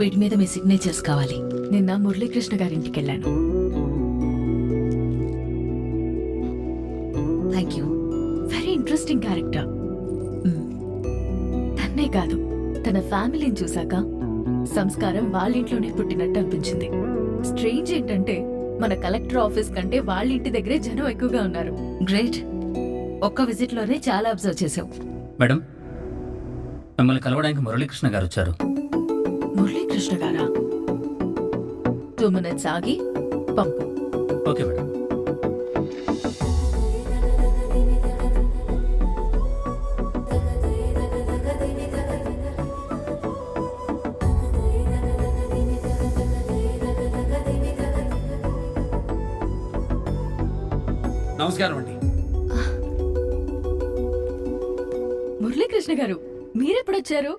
వీటి మీద మీ సిగ్నేచర్స్ కావాలి. నిన్న మురళీకృష్ణ గారింటికి వెళ్ళాను. Thank you. Very interesting character. తన్నే కాదు, తన ఫ్యామిలీని చూశాక సంస్కారం వాళ్ళ ఇంట్లోనే పుట్టినట్టు అనిపించింది. స్ట్రేంజ్ ఏంటంటే మన కలెక్టర్ ఆఫీస్ కంటే వాళ్ళ ఇంటి దగ్గరే జనం ఎక్కువగా ఉన్నారు. గ్రేట్. ఒక్క విజిట్ లోనే చాలా అబ్జర్వ్ చేసావు. మేడం, మిమ్మల్ని కలవడానికి మురళీకృష్ణ గారు వచ్చారు. మురళీకృష్ణ గారా? 2 minutes ఆగి పంపు. Okay madam. నమస్కారం అండి. మురళీకృష్ణ గారు, మీరెప్పుడొచ్చారు?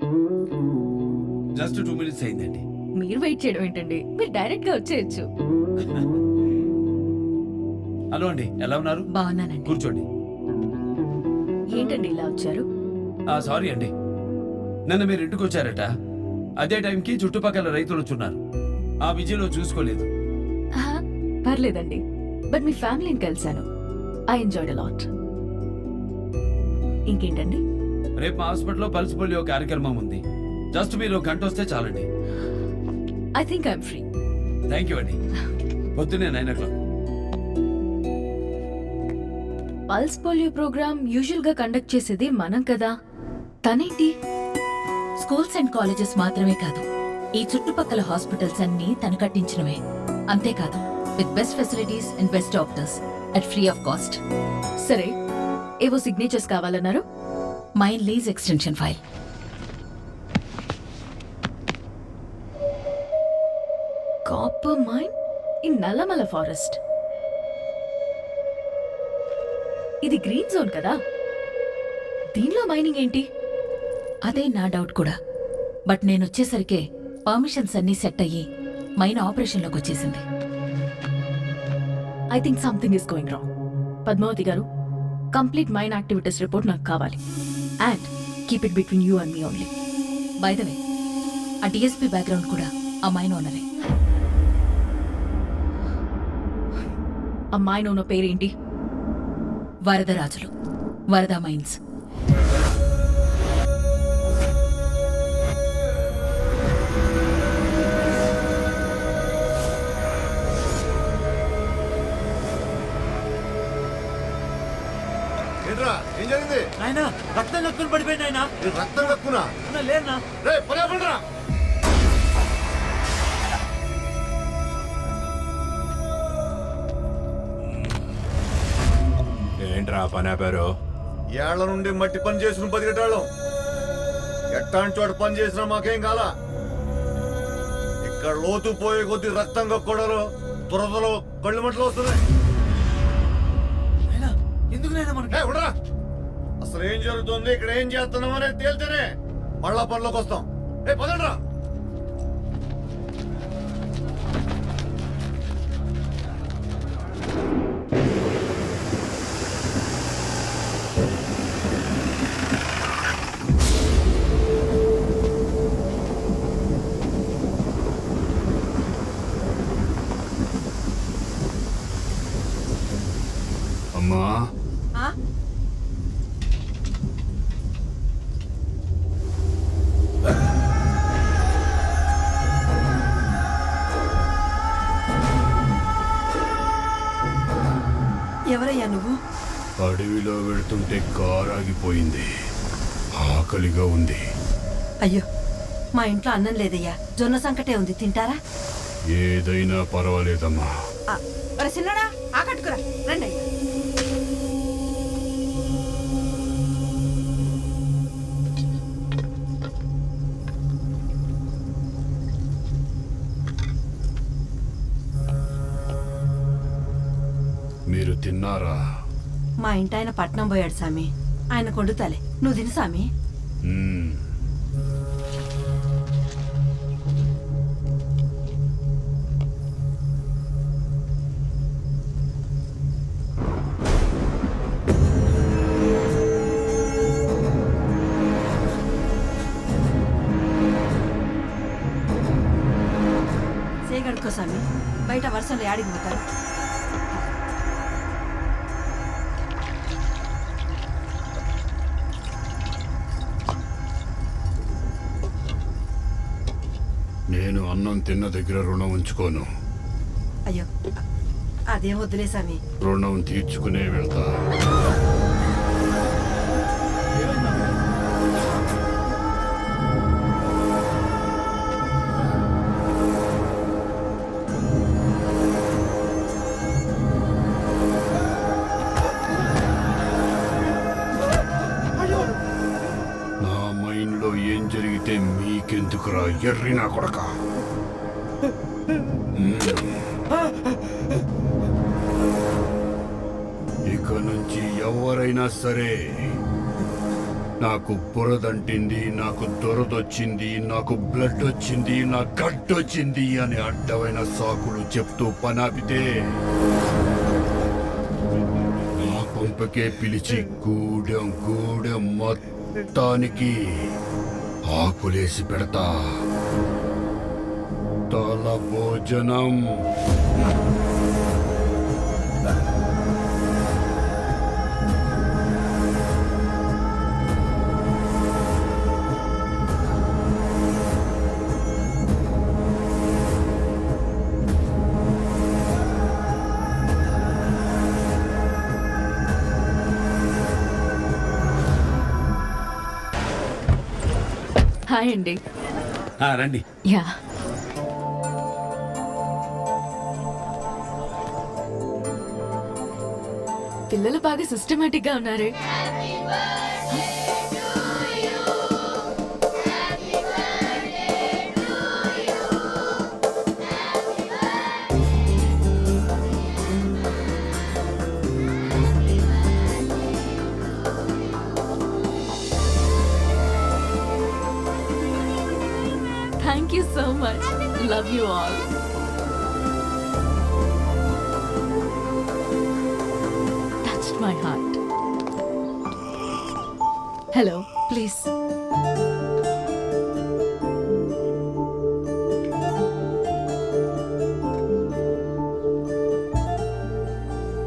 జస్ట్ 2 minutes అయిందండి. మీరు వెయిట్ చేయడం ఏంటండి, మీరు డైరెక్ట్ గా వచ్చేయచ్చు. హలో అండి, ఎలా ఉన్నారు? బాగున్నానండి. కూర్చోండి. ఏంటండి ఇలా వచ్చారు? సారీ అండి, నిన్న మీరు ఇంటికి వచ్చారట. అదే టైంకి చుట్టుపక్కల రైతులు వచ్చున్నారు. ఆ విజయలో చూసుకోలేదు. ఆహా, పర్లేదండి, బట్ మీ ఫ్యామిలీని కలిశాను. I enjoyed a lot. ఇంకేంటండి? రేపు మా హాస్పిటల్లో పల్స్ పోలియో కార్యక్రమం ఉంది. జస్ట్ మీరు 1 గంట వస్తే చాలండి. I think I'm free. Thank you అండి. పొద్దున్నే 9 o'clock. Pulse polio program usual గా కండక్ట్ చేసేది మనం కదా, తనేంటి? స్కూల్స్ అండ్ కాలేజెస్ మాత్రమే కాదు, ఈ చుట్టుపక్కల హాస్పిటల్స్ అన్ని తను కట్టించినవే. అంతేకాదు, with best facilities and best doctors at free of cost. సరే, ఏవో సిగ్నేచర్స్ కావాలన్నారు. Mine lease extension file. Copper mine in Nallamala forest. ఇది గ్రీన్ జోన్ కదా, దీనిలో మైనింగ్ ఏంటి? అదే నా డౌట్ కూడా. బట్ నేను వచ్చేసరికే పర్మిషన్స్ అన్నీ సెట్ అయ్యి మైన్ ఆపరేషన్లోకి వచ్చేసింది. I think something is going wrong. Padmavati garu, complete mine activities report నాకు కావాలి. And keep it between you and me only. By the way, ఆ డిఎస్పీ బ్యాక్గ్రౌండ్ కూడా ఆ మైన్ ఓనరే. ఆ మైన్ ఓనర్ పేరేంటి? వరదరాజులు, వరద మైన్స్. ఏం జరిగింది? నాయనా, రక్తం కక్కుని పడిపోయింది నాయనా. రక్తం కక్కునా? లేనా? రే పరా. ఏంట్రా పని ఆపారు? ఏళ్ల నుండి మట్టి పని చేసుకుని బతికేటాళ్ళం. ఎట్టాంటి చోట పని చేసినా మాకేం కాలా. ఇక్కడ లోతు పోయే కొద్ది రక్తం కక్కూడలు, దురదలు, కళ్ళు మంటలు వస్తున్నాయి. ఎందుకు నాయనా మనకి? ఉండరా, అసలు ఏం జరుగుతుంది, ఇక్కడ ఏం చేస్తున్నాం అనేది తేల్తేనే మళ్ళా పనిలోకి వస్తాం. పదండ్రా. అమ్మా, ఎవరయ్యా నువ్వు? అడవిలో వెళుతుంటే కారు ఆగిపోయింది. ఆకలిగా ఉంది. అయ్యో, మా ఇంట్లో అన్నం లేదయ్యా, జొన్న సంకటే ఉంది, తింటారా? ఏదైనా పర్వాలేదమ్మా. చిన్నడా ఆకట్టుకురా, రండి అయ్యా. మీరు తిన్నారా? మా ఇంటి ఆయన పట్నం పోయాడు సామి, ఆయన కొండుతాలే, నువ్వు తిను సామి. మ్మ్. బయటకు స్వామి, బయట వర్షంలో యాడికి పోతారు? నేను అన్నం తిన్న దగ్గర రుణం ఉంచుకోను. అయ్యో, అదేం వద్దులే స్వామి. రుణం తీర్చుకునే వెళ్తా. నా మైండ్లో ఏం జరిగితే మీకెందుకురా ఎర్రి నా కొడక? ఇక నుంచి ఎవరైనా సరే నాకు బురదంటింది, నాకు దొరదొచ్చింది, నాకు బ్లడ్ వచ్చింది, నా గడ్డొచ్చింది అని అడ్డమైన సాకులు చెప్తూ పనాపితే నా కొంపకే పిలిచి గూడెం గూడెం మొత్తానికి ఆకులేసి పెడతా. తల భోజనం. హాయ్ అండి. రండి. యా, పిల్లలు బాగా సిస్టమేటిక్ గా ఉన్నారే. Thank you so much. Love you all. Touched my heart. Hello, please.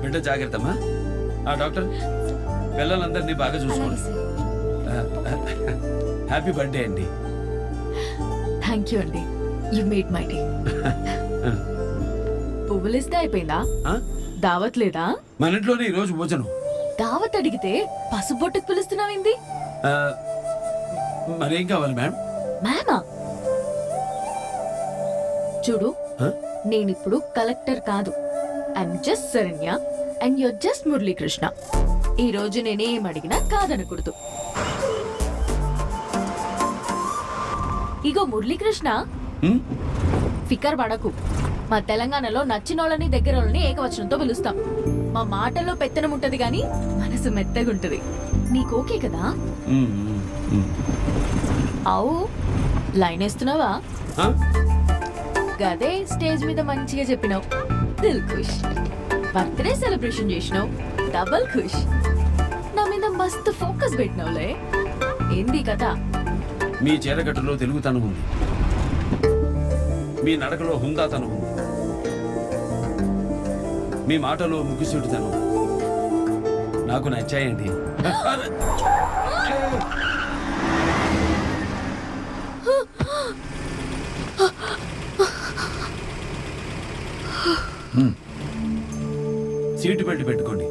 బిడ్డ జాగ్రత్తమ్మా. డాక్టర్, పిల్లలందరినీ బాగా చూసుకోండి. హ్యాపీ బర్త్డే అండి. థ్యాంక్ యూ అండి. You made my day. పువ్వులిస్తే అయిపోయిందా? దావత్ లేదా? మన ఇంట్లోనే ఈరోజు భోజనం. దావత్ అడిగితే పసుబొట్టుకు పిలుస్తున్నావేంది? మరేం కావాలి మేడం? మ్యామా? చూడు, Huh? నేనిప్పుడు కలెక్టర్ కాదు. I'm just Saranya and you're just Muralikrishna. ఈ రోజు నేనేం అడిగినా కాదనకూడదు. ఇగో మురళీకృష్ణ, ఫికర్ పడకు. మా తెలంగాణలో నచ్చినోళ్ళని దగ్గరోళ్ళని ఏకవచనంతో పిలుస్తాం. మా మాటల్లో పెత్తనం ఉంటది గాని మనసు మెత్తగుంటది. నీకు ఓకే కదా? అవు, లైన్ వేస్తున్నావా? గదే స్టేజ్ మీద మంచిగా చెప్పినావు. దిల్ ఖుష్. బర్త్డే సెలబ్రేషన్ చేసినావు. డబల్ ఖుష్. నా మీద మస్తు ఫోకస్ పెట్టినావులే. ఏంది కథ? మీ చీరగట్టులో తెలుగుతనం ఉంది, మీ నడకలో హుందాతనం ఉంది, మీ మాటలో ముగ్గుసూటితనం నాకు నచ్చాయండి. సీటు బెల్ట్ పెట్టుకోండి.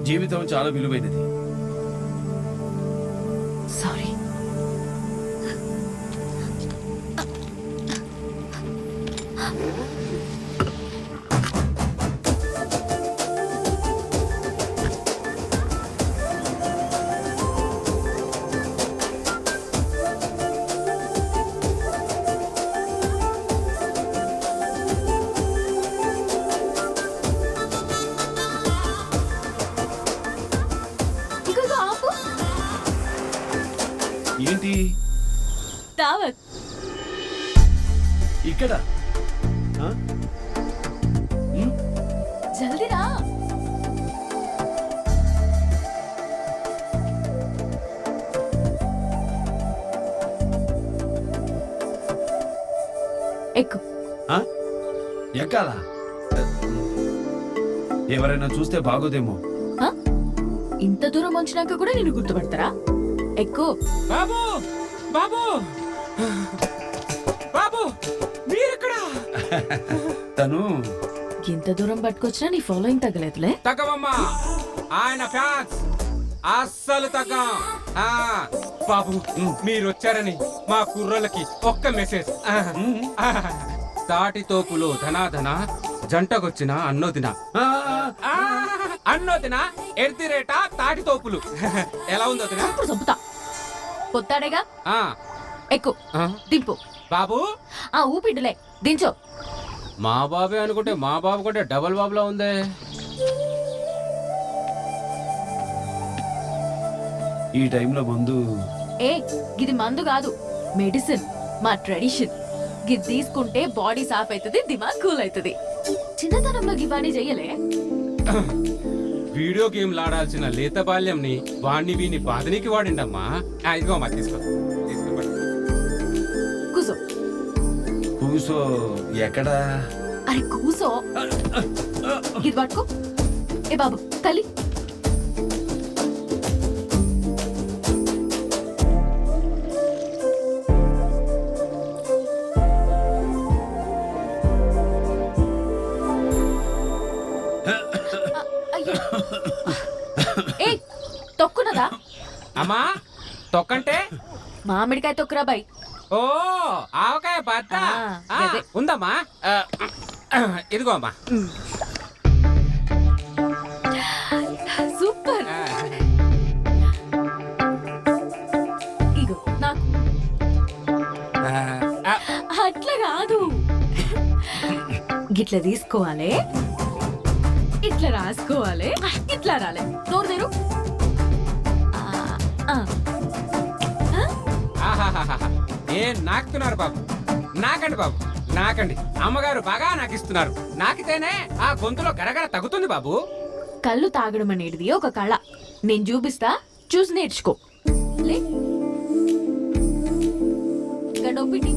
జీవితం చాలా విలువైనది. సారీ. ఇదిగో ఆపు. ఏంటి దావత్. ఇక్కడ? ఆ? జల్దీ రా. ఎక్కు. ఆ? ఎక్కాలా ఎవరైనా చూస్తే బాగోదేమో. ఆ? ఇంత దూరం వచ్చినాక కూడా నేను గుర్తుపడతారా? ఎక్కు. బాబు బాబు బాబు మీరెక్కడా? తను ఇంత దూరం పట్టుకొచ్చినా నీ ఫాలోయింగ్ తగ్గలేదులే. తగ్గవమ్మా, ఆయన ఫ్యాన్స్ అస్సలు తగ్గం. ఆ, బాబు మీరు వచ్చారని మా కుర్రోళ్ళకి ఒక్క మెసేజ్. తాటి తోపులో ధనాధన జంటకొచ్చిన అన్నోదిన. ఆ, అన్నోదిన ఎర్తిరేట తాటి తోపులు. ఎలా ఉందో వదినా? ఇప్పుడు చంపుతా. పొత్తాడేగా, ఆ, ఎక్కు. ఆ, దింపు. బాబు ఆ ఊపిడ్డులే, దించో. మా బాబే అనుకుంటే మా బాబు కూడా డబల్ బాబులా ఉందే. ఈ టైంలో ముందు ఏ ఇది మందు కాదు, మెడిసిన్, మా ట్రెడిషన్. గిది తీసుకుంటే బాడీ సాఫ్ అవుతుంది, దిమాగ్ కూల్ అవుతుంది. చిన్నతనంలో గివాణి చెయ్యలే. వీడియో గేమ్లు ఆడాల్సిన లేత బాల్యంని వాణ్ణి వీని బాధనికి వాడిండమ్మా. ఇదిగో అమ్మా, తీసుకో తీసుకో. కూసో. కూసో ఎక్కడా? అరే కూసో. ఇది పట్టుకో. ఏ బాబు తల్లి. అయ్యో. ఏయ్, తొక్కునదా? అమ్మా తొక్కంటే మామిడికాయ తొక్కురా బాయ్. ఓ ఆవకాయ బద్ద. ఆ, గదే. ఉందమ్మా. ఇదిగో అమ్మా. సూపర్. ఇగో నాకు. అట్లా కాదు, గిట్ల తీసుకోవాలి, ఇట్లా రాసుకోవాలి, ఇట్లా రాలే. నోరు తెరు. ఆహాహాహా. ఏం నాకుతున్నారు బాబు? నాకండి బాబు, నాకండి. అమ్మగారు బాగా నాకిస్తున్నారు. నాకితేనే ఆ గొంతులో గడగడ తగ్గుతుంది బాబు. కళ్ళు తాగడం అనేది ఒక కళ. నేను చూపిస్తా, చూసి నేర్చుకో. లే. ఇంకా నొప్పిటి.